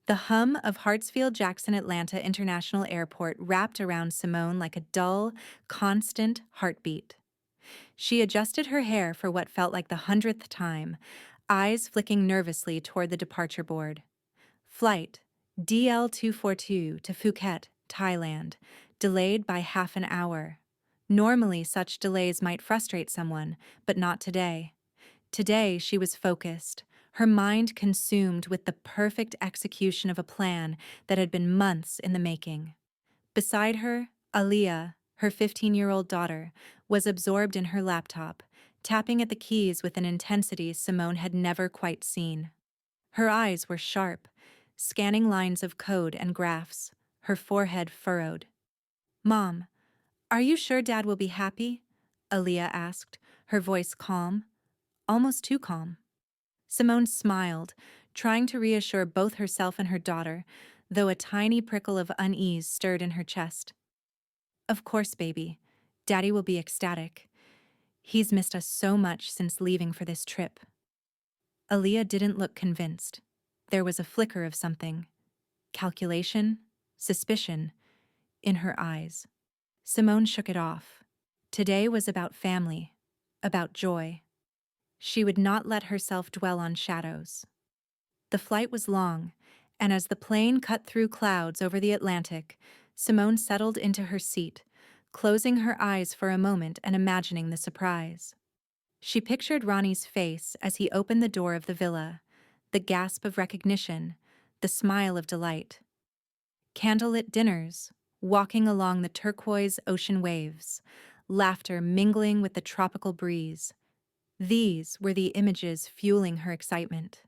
The hum of Hartsfield-Jackson Atlanta International Airport wrapped around Simone like a dull, constant heartbeat. She adjusted her hair for what felt like the 100th time, eyes flicking nervously toward the departure board. Flight DL242 to Phuket, Thailand, delayed by half an hour. Normally, such delays might frustrate someone, but not today. Today, she was focused, her mind consumed with the perfect execution of a plan that had been months in the making. Beside her, Aliyah, her 15-year-old daughter, was absorbed in her laptop, tapping at the keys with an intensity Simone had never quite seen. Her eyes were sharp, scanning lines of code and graphs, her forehead furrowed. "Mom, are you sure Dad will be happy?" Aliyah asked, her voice calm, almost too calm. Simone smiled, trying to reassure both herself and her daughter, though a tiny prickle of unease stirred in her chest. "Of course, baby. Daddy will be ecstatic. He's missed us so much since leaving for this trip." Aliyah didn't look convinced. There was a flicker of something, calculation, suspicion, in her eyes. Simone shook it off. Today was about family, about joy. She would not let herself dwell on shadows. The flight was long, and as the plane cut through clouds over the Atlantic, Simone settled into her seat, closing her eyes for a moment and imagining the surprise. She pictured Ronnie's face as he opened the door of the villa, the gasp of recognition, the smile of delight. Candlelit dinners, walking along the turquoise ocean waves, laughter mingling with the tropical breeze. These were the images fueling her excitement.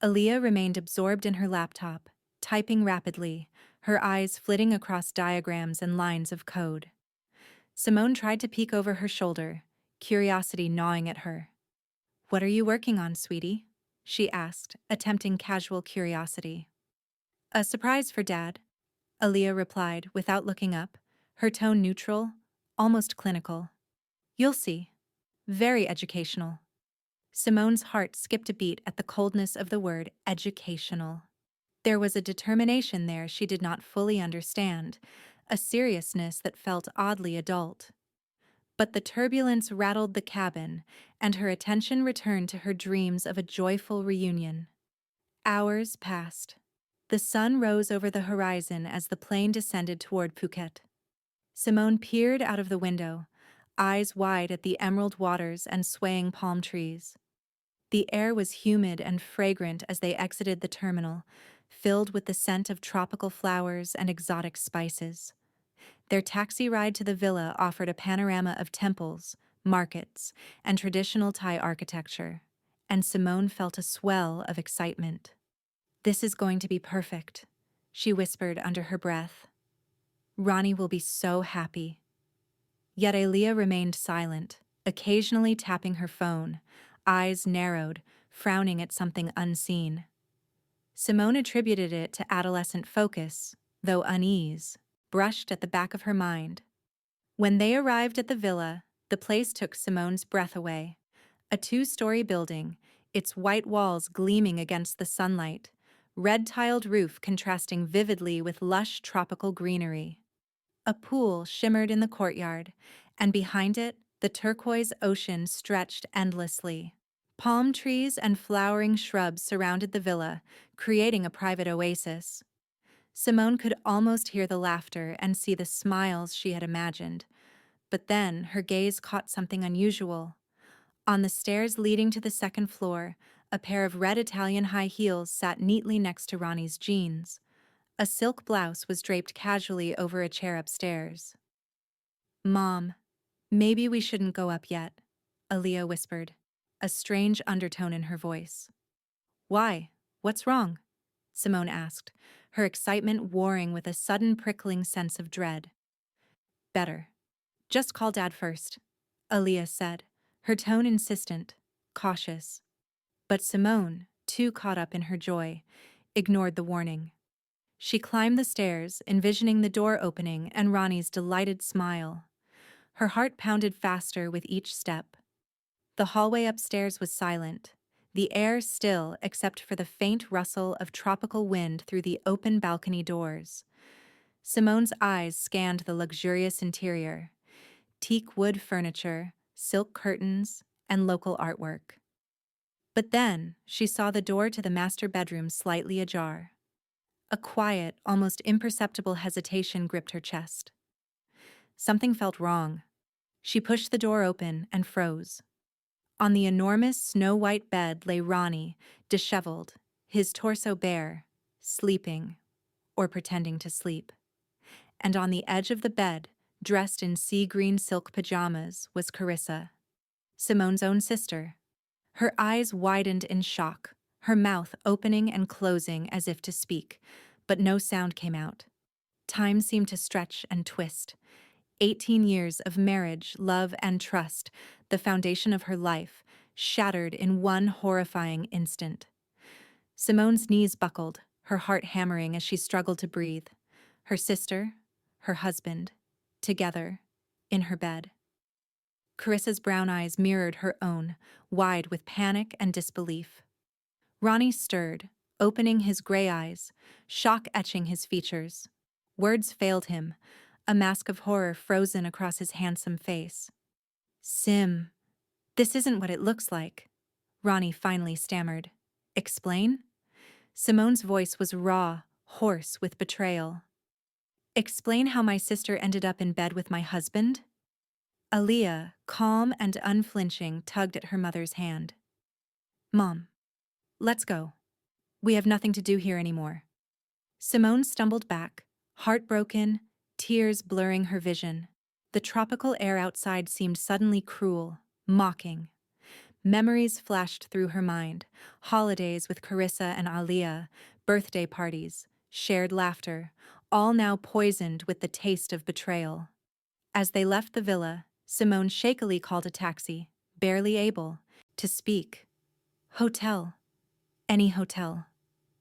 Aliyah remained absorbed in her laptop, typing rapidly, her eyes flitting across diagrams and lines of code. Simone tried to peek over her shoulder, curiosity gnawing at her. "What are you working on, sweetie?" she asked, attempting casual curiosity. "A surprise for Dad," Aliyah replied without looking up, her tone neutral, almost clinical. "You'll see. Very educational." Simone's heart skipped a beat at the coldness of the word educational. There was a determination there she did not fully understand, a seriousness that felt oddly adult. But the turbulence rattled the cabin, and her attention returned to her dreams of a joyful reunion. Hours passed. The sun rose over the horizon as the plane descended toward Phuket. Simone peered out of the window, eyes wide at the emerald waters and swaying palm trees. The air was humid and fragrant as they exited the terminal, filled with the scent of tropical flowers and exotic spices. Their taxi ride to the villa offered a panorama of temples, markets, and traditional Thai architecture, and Simone felt a swell of excitement. "This is going to be perfect," she whispered under her breath. "Ronnie will be so happy." Yet Aliyah remained silent, occasionally tapping her phone, eyes narrowed, frowning at something unseen. Simone attributed it to adolescent focus, though unease brushed at the back of her mind. When they arrived at the villa, the place took Simone's breath away. A two-story building, its white walls gleaming against the sunlight, red-tiled roof contrasting vividly with lush tropical greenery. A pool shimmered in the courtyard, and behind it, the turquoise ocean stretched endlessly. Palm trees and flowering shrubs surrounded the villa, creating a private oasis. Simone could almost hear the laughter and see the smiles she had imagined. But then her gaze caught something unusual. On the stairs leading to the second floor, a pair of red Italian high heels sat neatly next to Ronnie's jeans. A silk blouse was draped casually over a chair upstairs. "Mom, maybe we shouldn't go up yet," Aliyah whispered, a strange undertone in her voice. "Why? What's wrong?" Simone asked, her excitement warring with a sudden prickling sense of dread. "Better. Just call Dad first," Aliyah said, her tone insistent, cautious. But Simone, too caught up in her joy, ignored the warning. She climbed the stairs, envisioning the door opening and Ronnie's delighted smile. Her heart pounded faster with each step. The hallway upstairs was silent, the air still except for the faint rustle of tropical wind through the open balcony doors. Simone's eyes scanned the luxurious interior: teak wood furniture, silk curtains, and local artwork. But then she saw the door to the master bedroom slightly ajar. A quiet, almost imperceptible hesitation gripped her chest. Something felt wrong. She pushed the door open and froze. On the enormous snow-white bed lay Ronnie, disheveled, his torso bare, sleeping, or pretending to sleep. And on the edge of the bed, dressed in sea-green silk pajamas, was Carissa, Simone's own sister. Her eyes widened in shock, her mouth opening and closing as if to speak, but no sound came out. Time seemed to stretch and twist. 18 years of marriage, love, and trust, the foundation of her life, shattered in one horrifying instant. Simone's knees buckled, her heart hammering as she struggled to breathe. Her sister, her husband, together, in her bed. Carissa's brown eyes mirrored her own, wide with panic and disbelief. Ronnie stirred, opening his gray eyes, shock etching his features. Words failed him, a mask of horror frozen across his handsome face. "Sim, this isn't what it looks like," Ronnie finally stammered. "Explain?" Simone's voice was raw, hoarse with betrayal. "Explain how my sister ended up in bed with my husband?" Aaliyah, calm and unflinching, tugged at her mother's hand. "Mom, let's go. We have nothing to do here anymore." Simone stumbled back, heartbroken, tears blurring her vision. The tropical air outside seemed suddenly cruel, mocking. Memories flashed through her mind: holidays with Carissa and Aaliyah, birthday parties, shared laughter, all now poisoned with the taste of betrayal. As they left the villa, Simone shakily called a taxi, barely able to speak. "Hotel. Any hotel,"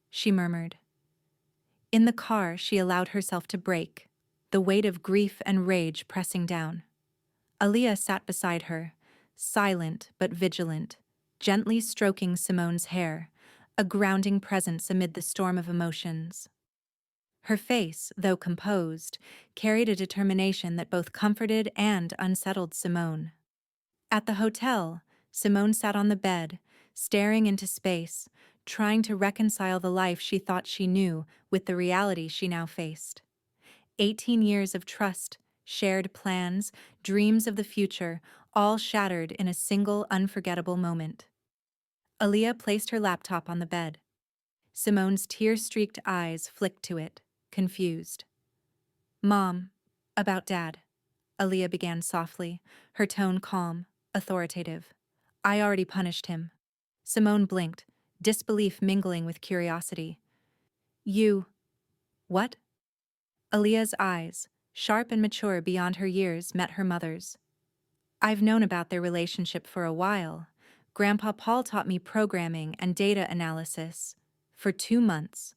she murmured. In the car, she allowed herself to break, the weight of grief and rage pressing down. Aaliyah sat beside her, silent but vigilant, gently stroking Simone's hair, a grounding presence amid the storm of emotions. Her face, though composed, carried a determination that both comforted and unsettled Simone. At the hotel, Simone sat on the bed, staring into space, trying to reconcile the life she thought she knew with the reality she now faced. 18 years of trust, shared plans, dreams of the future, all shattered in a single unforgettable moment. Aaliyah placed her laptop on the bed. Simone's tear-streaked eyes flicked to it, confused. "Mom, about Dad," Aaliyah began softly, her tone calm, authoritative. "I already punished him." Simone blinked, disbelief mingling with curiosity. "You... what?" Aaliyah's eyes, sharp and mature beyond her years, met her mother's. "I've known about their relationship for a while. Grandpa Paul taught me programming and data analysis. For 2 months,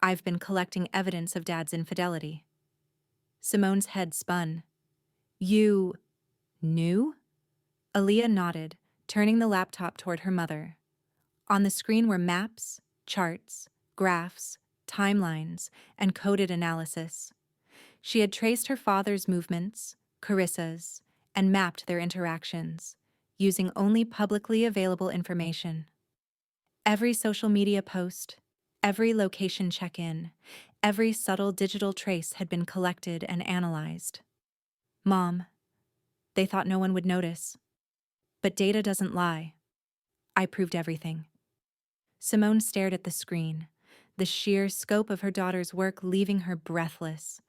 I've been collecting evidence of Dad's infidelity." Simone's head spun. "You... knew?" Aaliyah nodded, turning the laptop toward her mother. On the screen were maps, charts, graphs, timelines, and coded analysis. She had traced her father's movements, Carissa's, and mapped their interactions, using only publicly available information. Every social media post, every location check-in, every subtle digital trace had been collected and analyzed. "Mom, they thought no one would notice. But data doesn't lie. I proved everything." Simone stared at the screen, the sheer scope of her daughter's work leaving her breathless.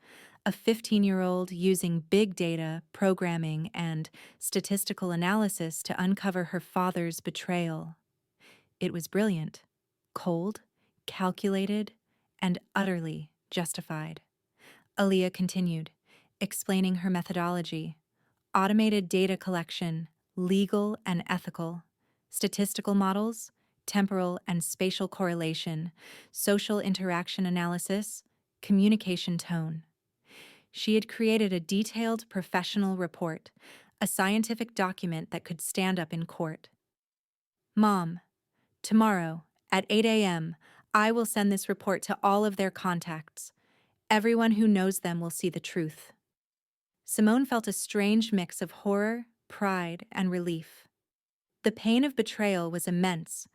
A 15-year-old using big data, programming, and statistical analysis to uncover her father's betrayal. It was brilliant, cold, calculated, and utterly justified. Aaliyah continued, explaining her methodology: automated data collection, legal and ethical, statistical models, temporal and spatial correlation, social interaction analysis, communication tone. She had created a detailed professional report, a scientific document that could stand up in court. "Mom, Tomorrow, at 8 a.m., I will send this report to all of their contacts. Everyone who knows them will see the truth. Simone felt a strange mix of horror, pride, and relief. The pain of betrayal was immense,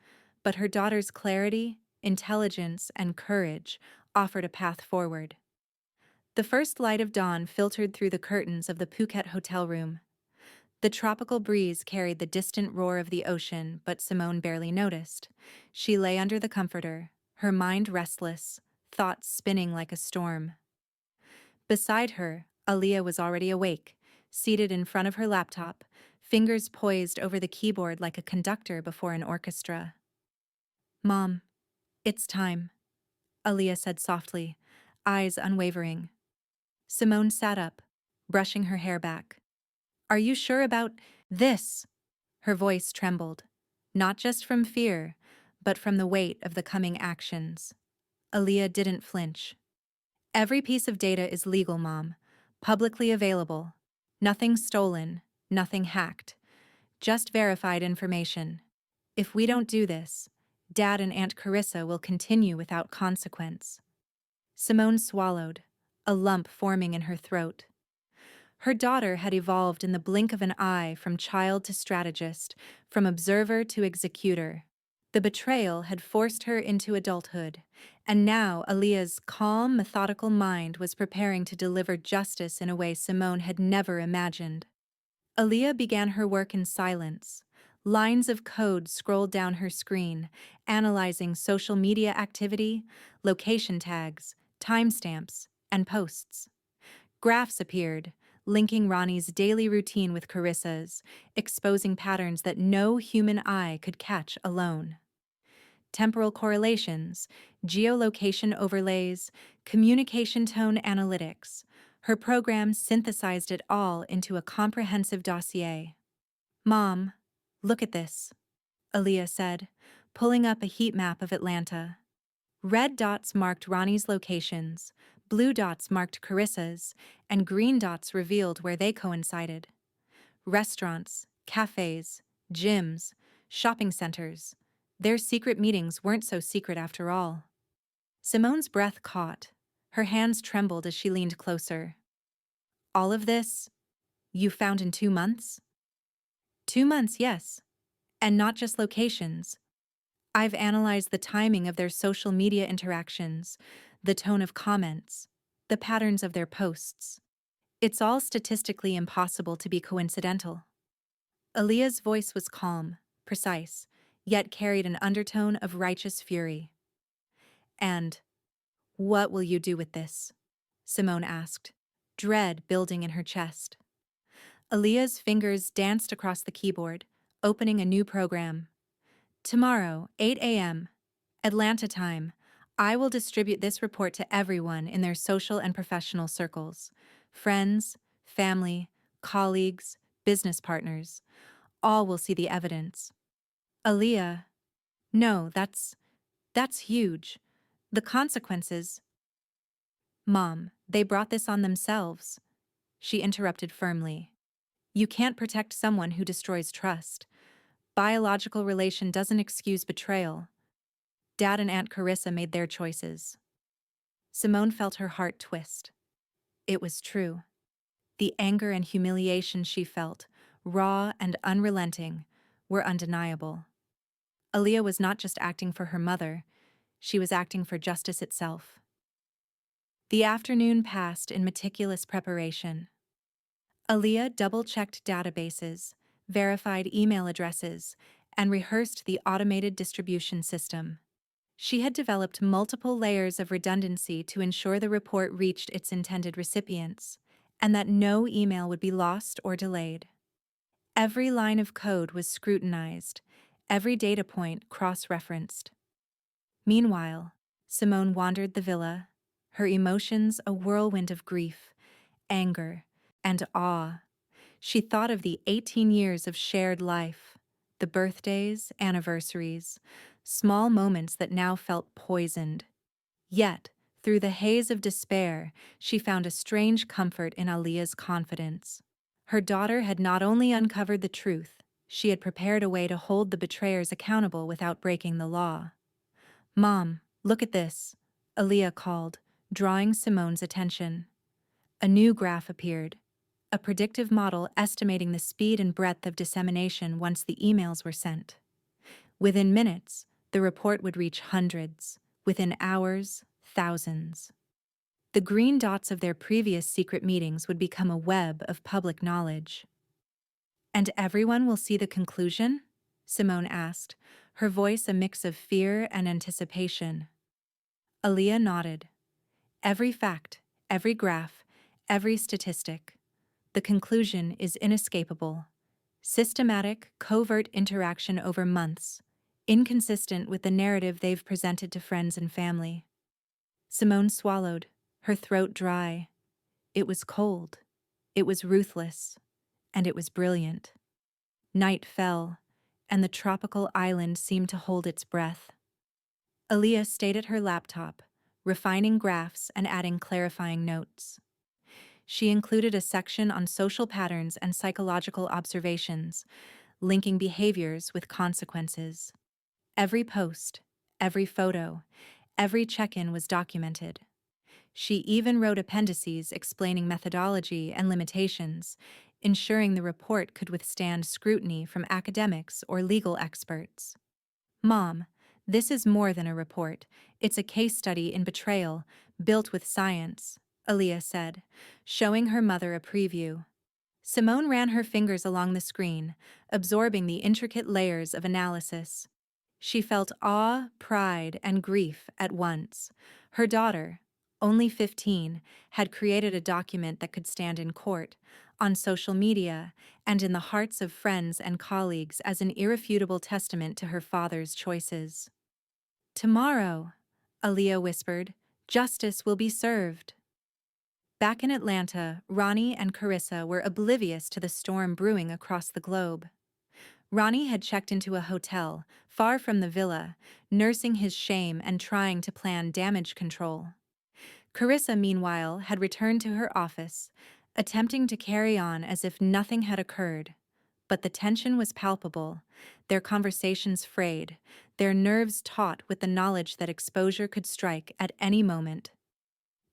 but her daughter's clarity, intelligence, and courage offered a path forward. The first light of dawn filtered through the curtains of the Phuket hotel room. The tropical breeze carried the distant roar of the ocean, but Simone barely noticed. She lay under the comforter, her mind restless, thoughts spinning like a storm. Beside her, Aaliyah was already awake, seated in front of her laptop, fingers poised over the keyboard like a conductor before an orchestra. "Mom, it's time," Aaliyah said softly, eyes unwavering. Simone sat up, brushing her hair back. "Are you sure about this?" Her voice trembled, not just from fear, but from the weight of the coming actions. Aaliyah didn't flinch. "Every piece of data is legal, Mom. Publicly available. Nothing stolen, nothing hacked. Just verified information. If we don't do this, Dad and Aunt Carissa will continue without consequence." Simone swallowed, a lump forming in her throat. Her daughter had evolved in the blink of an eye from child to strategist, from observer to executor. The betrayal had forced her into adulthood, and now Aaliyah's calm, methodical mind was preparing to deliver justice in a way Simone had never imagined. Aaliyah began her work in silence. Lines of code scrolled down her screen, analyzing social media activity, location tags, timestamps, and posts. Graphs appeared, linking Ronnie's daily routine with Carissa's, exposing patterns that no human eye could catch alone. Temporal correlations, geolocation overlays, communication tone analytics. Her program synthesized it all into a comprehensive dossier. "Mom, look at this," Aaliyah said, pulling up a heat map of Atlanta. Red dots marked Ronnie's locations, blue dots marked Carissa's, and green dots revealed where they coincided. Restaurants, cafes, gyms, shopping centers. Their secret meetings weren't so secret after all. Simone's breath caught. Her hands trembled as she leaned closer. "All of this, you found in 2 months?" "2 months, yes. And not just locations. I've analyzed the timing of their social media interactions, the tone of comments, the patterns of their posts. It's all statistically impossible to be coincidental." Aaliyah's voice was calm, precise, yet carried an undertone of righteous fury. "And what will you do with this?" Simone asked, dread building in her chest. Aaliyah's fingers danced across the keyboard, opening a new program. "Tomorrow, 8 a.m., Atlanta time, I will distribute this report to everyone in their social and professional circles. Friends, family, colleagues, business partners. All will see the evidence." "Aaliyah, no, that's huge. The consequences—" "Mom, they brought this on themselves," she interrupted firmly. "You can't protect someone who destroys trust. Biological relation doesn't excuse betrayal. Dad and Aunt Carissa made their choices." Simone felt her heart twist. It was true. The anger and humiliation she felt, raw and unrelenting, were undeniable. Aaliyah was not just acting for her mother, she was acting for justice itself. The afternoon passed in meticulous preparation. Aaliyah double-checked databases, verified email addresses, and rehearsed the automated distribution system. She had developed multiple layers of redundancy to ensure the report reached its intended recipients, and that no email would be lost or delayed. Every line of code was scrutinized, every data point cross-referenced. Meanwhile, Simone wandered the villa, her emotions a whirlwind of grief, anger, and awe. She thought of the 18 years of shared life, the birthdays, anniversaries, small moments that now felt poisoned. Yet, through the haze of despair, she found a strange comfort in Aaliyah's confidence. Her daughter had not only uncovered the truth, She had prepared a way to hold the betrayers accountable without breaking the law. "Mom, look at this," Aaliyah called, drawing Simone's attention. A new graph appeared, a predictive model estimating the speed and breadth of dissemination once the emails were sent. Within minutes, the report would reach hundreds. Within hours, thousands. The green dots of their previous secret meetings would become a web of public knowledge. "And everyone will see the conclusion?" Simone asked, her voice a mix of fear and anticipation. Aaliyah nodded. "Every fact, every graph, every statistic. The conclusion is inescapable. Systematic, covert interaction over months, inconsistent with the narrative they've presented to friends and family." Simone swallowed, her throat dry. It was cold. It was ruthless. And it was brilliant. Night fell, and the tropical island seemed to hold its breath. Aaliyah stayed at her laptop, refining graphs and adding clarifying notes. She included a section on social patterns and psychological observations, linking behaviors with consequences. Every post, every photo, every check-in was documented. She even wrote appendices explaining methodology and limitations, ensuring the report could withstand scrutiny from academics or legal experts. "Mom, this is more than a report. It's a case study in betrayal, built with science," Aaliyah said, showing her mother a preview. Simone ran her fingers along the screen, absorbing the intricate layers of analysis. She felt awe, pride, and grief at once. Her daughter, only 15, had created a document that could stand in court, on social media, and in the hearts of friends and colleagues as an irrefutable testament to her father's choices. "Tomorrow," Aaliyah whispered, "justice will be served." Back in Atlanta, Ronnie and Carissa were oblivious to the storm brewing across the globe. Ronnie had checked into a hotel, far from the villa, nursing his shame and trying to plan damage control. Carissa, meanwhile, had returned to her office, attempting to carry on as if nothing had occurred. But the tension was palpable, their conversations frayed, their nerves taut with the knowledge that exposure could strike at any moment.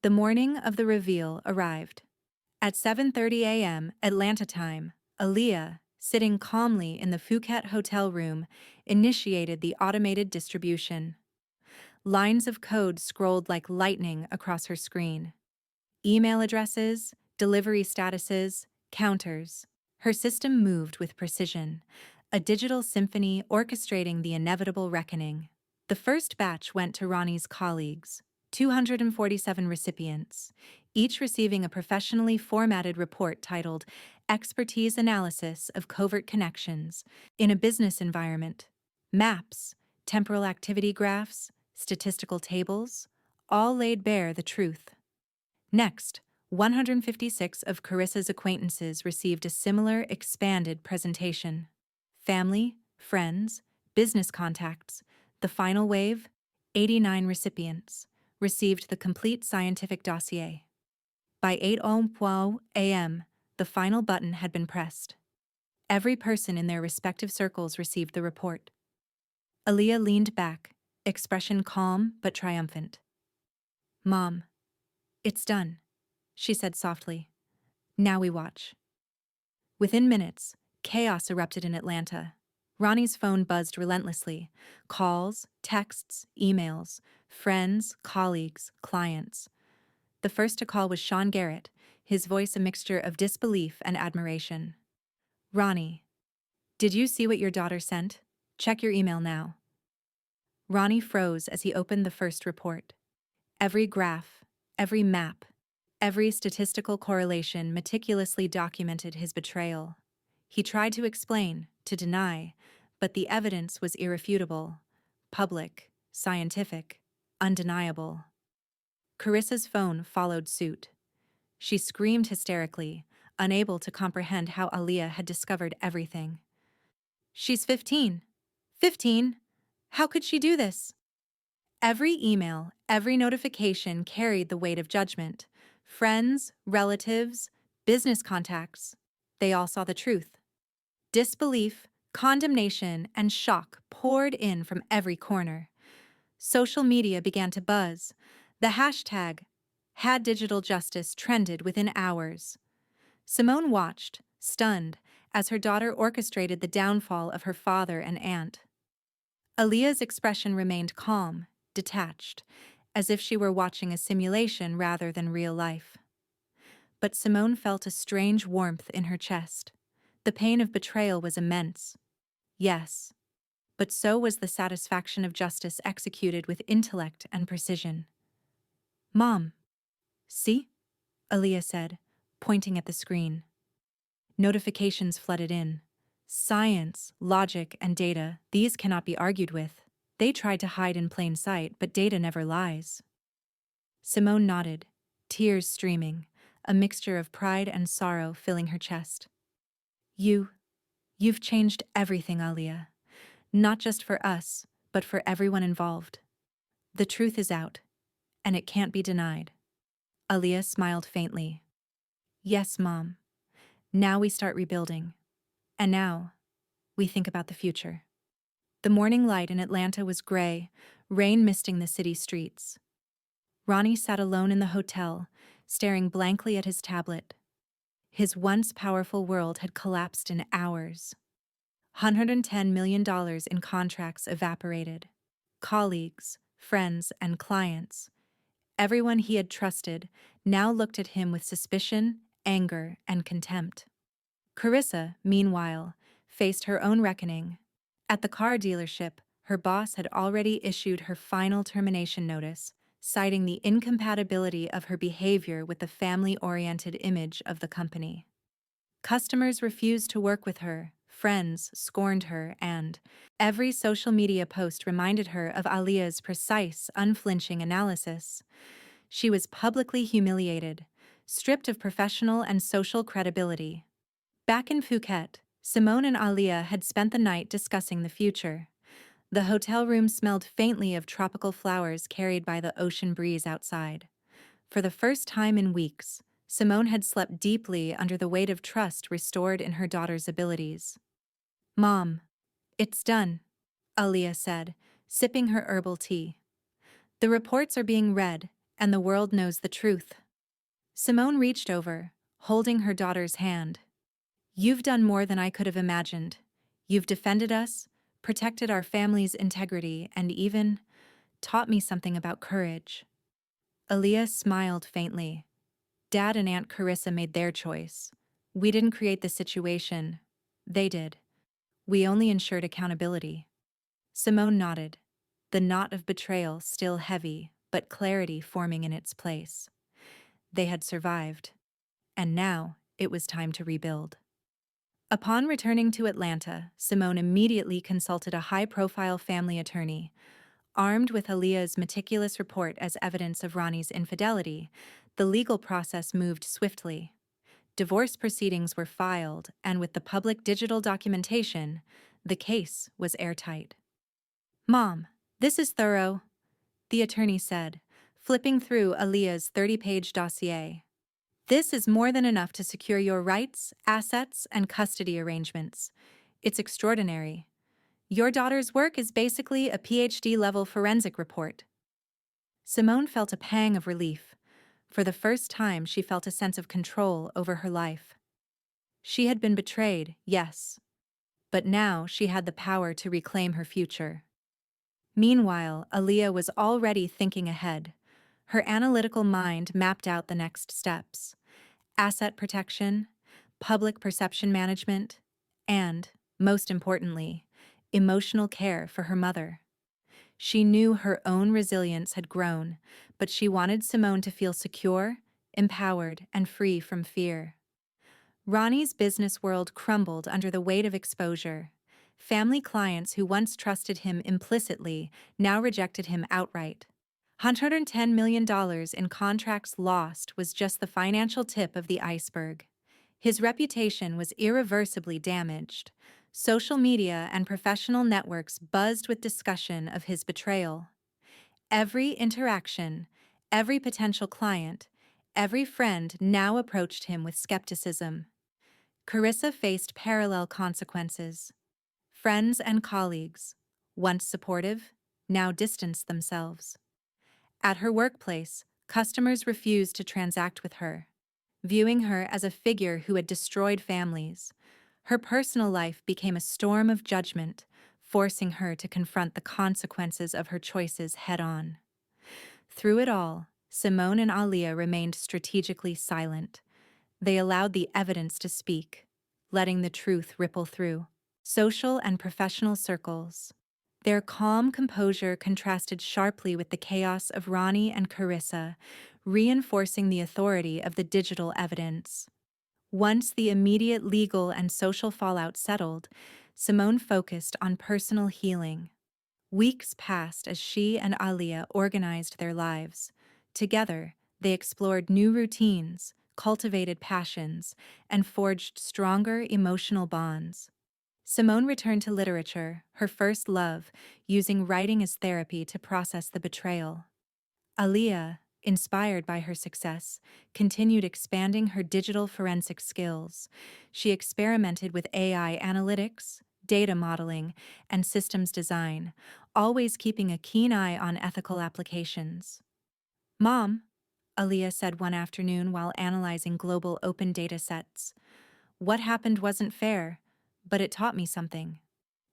The morning of the reveal arrived. At 7:30 a.m. Atlanta time, Aaliyah, sitting calmly in the Phuket hotel room, initiated the automated distribution. Lines of code scrolled like lightning across her screen. Email addresses, delivery statuses, counters. Her system moved with precision, a digital symphony orchestrating the inevitable reckoning. The first batch went to Ronnie's colleagues, 247 recipients, each receiving a professionally formatted report titled Expertise Analysis of Covert Connections in a Business Environment. Maps, temporal activity graphs, statistical tables, all laid bare the truth. Next, 156 of Carissa's acquaintances received a similar expanded presentation. Family, friends, business contacts. The final wave, 89 recipients, received the complete scientific dossier. By 8:00 a.m., the final button had been pressed. Every person in their respective circles received the report. Aaliyah leaned back, expression calm but triumphant. "Mom, it's done," she said softly. "Now we watch." Within minutes, chaos erupted in Atlanta. Ronnie's phone buzzed relentlessly. Calls, texts, emails, friends, colleagues, clients. The first to call was Sean Garrett, his voice a mixture of disbelief and admiration. "Ronnie, did you see what your daughter sent? Check your email now." Ronnie froze as he opened the first report. Every graph, every map, every statistical correlation meticulously documented his betrayal. He tried to explain, to deny, but the evidence was irrefutable, public, scientific, undeniable. Carissa's phone followed suit. She screamed hysterically, unable to comprehend how Aaliyah had discovered everything. "She's 15. 15? How could she do this?" Every email, every notification carried the weight of judgment. Friends, relatives, business contacts, they all saw the truth. Disbelief, Condemnation and shock poured in from every corner. Social media began to buzz. The hashtag #HadDigitalJustice trended within hours. Simone watched, stunned, as her daughter orchestrated the downfall of her father and aunt. Aaliyah's expression remained calm, detached, as if she were watching a simulation rather than real life. But Simone felt a strange warmth in her chest. The pain of betrayal was immense. Yes, but so was the satisfaction of justice executed with intellect and precision. "Mom, see?" Aaliyah said, pointing at the screen. Notifications flooded in. Science, logic, and data, these cannot be argued with. They tried to hide in plain sight, but data never lies. Simone nodded, tears streaming, a mixture of pride and sorrow filling her chest. You've changed everything, Aaliyah. Not just for us, but for everyone involved. The truth is out, and it can't be denied. Aaliyah smiled faintly. Yes, Mom. Now we start rebuilding. And now, we think about the future. The morning light in Atlanta was gray, rain misting the city streets. Ronnie sat alone in the hotel, staring blankly at his tablet. His once powerful world had collapsed in hours. $110 million in contracts evaporated. Colleagues, friends, and clients, everyone he had trusted, now looked at him with suspicion, anger, and contempt. Carissa, meanwhile, faced her own reckoning. At the car dealership, her boss had already issued her final termination notice, citing the incompatibility of her behavior with the family-oriented image of the company. Customers refused to work with her, friends scorned her, and every social media post reminded her of Aaliyah's precise, unflinching analysis. She was publicly humiliated, stripped of professional and social credibility. Back in Phuket, Simone and Aaliyah had spent the night discussing the future. The hotel room smelled faintly of tropical flowers carried by the ocean breeze outside. For the first time in weeks, Simone had slept deeply under the weight of trust restored in her daughter's abilities. "Mom, it's done," Aaliyah said, sipping her herbal tea. "The reports are being read, and the world knows the truth." Simone reached over, holding her daughter's hand. "You've done more than I could have imagined. You've defended us, protected our family's integrity, and even taught me something about courage." Aaliyah smiled faintly. "Dad and Aunt Carissa made their choice. We didn't create the situation. They did. We only ensured accountability." Simone nodded, the knot of betrayal still heavy, but clarity forming in its place. They had survived, and now it was time to rebuild. Upon returning to Atlanta, Simone immediately consulted a high-profile family attorney. Armed with Aaliyah's meticulous report as evidence of Ronnie's infidelity, the legal process moved swiftly. Divorce proceedings were filed, and with the public digital documentation, the case was airtight. "Mom, this is thorough," the attorney said, flipping through Aaliyah's 30-page dossier. "This is more than enough to secure your rights, assets, and custody arrangements. It's extraordinary. Your daughter's work is basically a PhD-level forensic report." Simone felt a pang of relief. For the first time, she felt a sense of control over her life. She had been betrayed, yes, but now she had the power to reclaim her future. Meanwhile, Aaliyah was already thinking ahead. Her analytical mind mapped out the next steps: asset protection, public perception management, and, most importantly, emotional care for her mother. She knew her own resilience had grown, but she wanted Simone to feel secure, empowered, and free from fear. Ronnie's business world crumbled under the weight of exposure. Family clients who once trusted him implicitly now rejected him outright. $110 million in contracts lost was just the financial tip of the iceberg. His reputation was irreversibly damaged. Social media and professional networks buzzed with discussion of his betrayal. Every interaction, every potential client, every friend now approached him with skepticism. Carissa faced parallel consequences. Friends and colleagues, once supportive, now distanced themselves. At her workplace, customers refused to transact with her, viewing her as a figure who had destroyed families. Her personal life became a storm of judgment, forcing her to confront the consequences of her choices head-on. Through it all, Simone and Alia remained strategically silent. They allowed the evidence to speak, letting the truth ripple through social and professional circles. Their calm composure contrasted sharply with the chaos of Ronnie and Carissa, reinforcing the authority of the digital evidence. Once the immediate legal and social fallout settled, Simone focused on personal healing. Weeks passed as she and Alia organized their lives. Together, they explored new routines, cultivated passions, and forged stronger emotional bonds. Simone returned to literature, her first love, using writing as therapy to process the betrayal. Alia, inspired by her success, continued expanding her digital forensic skills. She experimented with AI analytics, data modeling, and systems design, always keeping a keen eye on ethical applications. Mom, Alia said one afternoon while analyzing global open data sets, what happened wasn't fair, but it taught me something.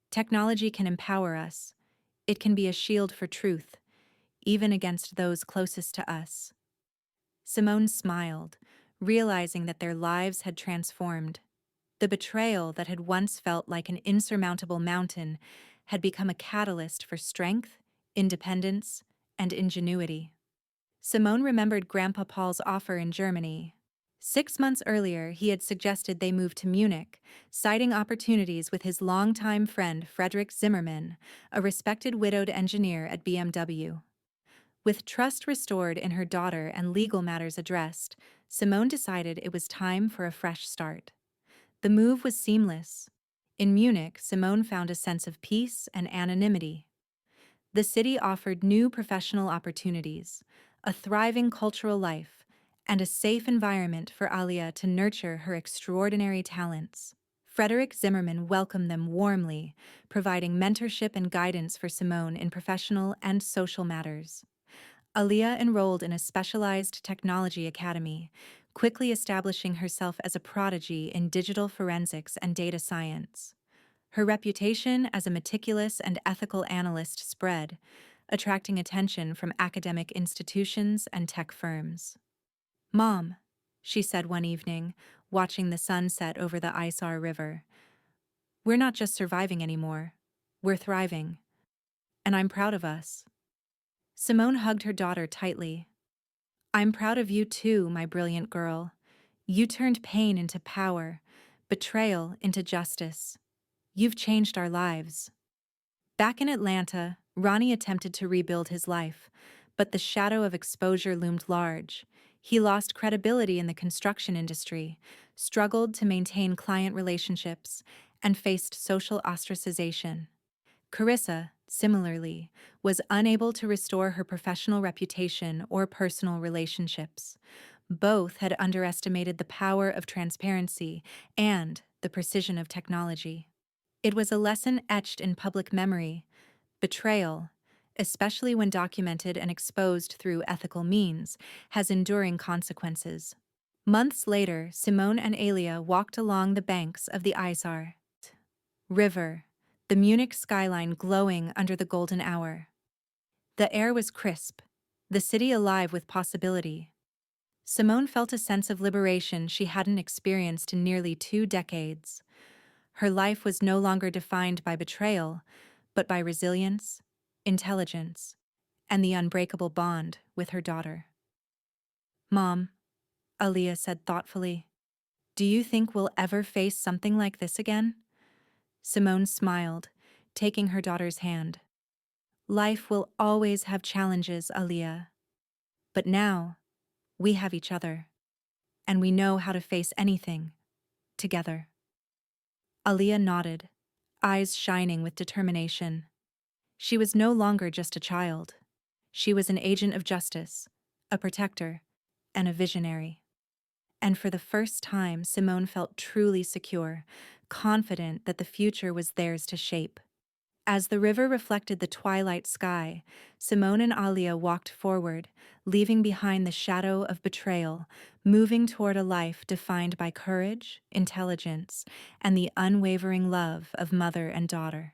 Technology can empower us. It can be a shield for truth, even against those closest to us. Simone smiled, realizing that their lives had transformed. The betrayal that had once felt like an insurmountable mountain had become a catalyst for strength, independence, and ingenuity. Simone remembered Grandpa Paul's offer in Germany. 6 months earlier, he had suggested they move to Munich, citing opportunities with his longtime friend Frederick Zimmermann, a respected widowed engineer at BMW. With trust restored in her daughter and legal matters addressed, Simone decided it was time for a fresh start. The move was seamless. In Munich, Simone found a sense of peace and anonymity. The city offered new professional opportunities, a thriving cultural life, and a safe environment for Alia to nurture her extraordinary talents. Frederick Zimmermann welcomed them warmly, providing mentorship and guidance for Simone in professional and social matters. Alia enrolled in a specialized technology academy, quickly establishing herself as a prodigy in digital forensics and data science. Her reputation as a meticulous and ethical analyst spread, attracting attention from academic institutions and tech firms. Mom, she said one evening, watching the sun set over the Isar River, we're not just surviving anymore, we're thriving. And I'm proud of us. Simone hugged her daughter tightly. I'm proud of you too, my brilliant girl. You turned pain into power, betrayal into justice. You've changed our lives. Back in Atlanta, Ronnie attempted to rebuild his life, but the shadow of exposure loomed large. He lost credibility in the construction industry, struggled to maintain client relationships, and faced social ostracization. Carissa, similarly, was unable to restore her professional reputation or personal relationships. Both had underestimated the power of transparency and the precision of technology. It was a lesson etched in public memory. Betrayal, especially when documented and exposed through ethical means, has enduring consequences. Months later, Simone and Alia walked along the banks of the Isar River, the Munich skyline glowing under the golden hour. The air was crisp, the city alive with possibility. Simone felt a sense of liberation she hadn't experienced in nearly 2 decades. Her life was no longer defined by betrayal, but by resilience, intelligence, and the unbreakable bond with her daughter. Mom, Alia said thoughtfully, do you think we'll ever face something like this again? Simone smiled, taking her daughter's hand. Life will always have challenges, Alia. But now, we have each other, and we know how to face anything, together. Alia nodded, eyes shining with determination. She was no longer just a child. She was an agent of justice, a protector, and a visionary. And for the first time, Simone felt truly secure, confident that the future was theirs to shape. As the river reflected the twilight sky, Simone and Alia walked forward, leaving behind the shadow of betrayal, moving toward a life defined by courage, intelligence, and the unwavering love of mother and daughter.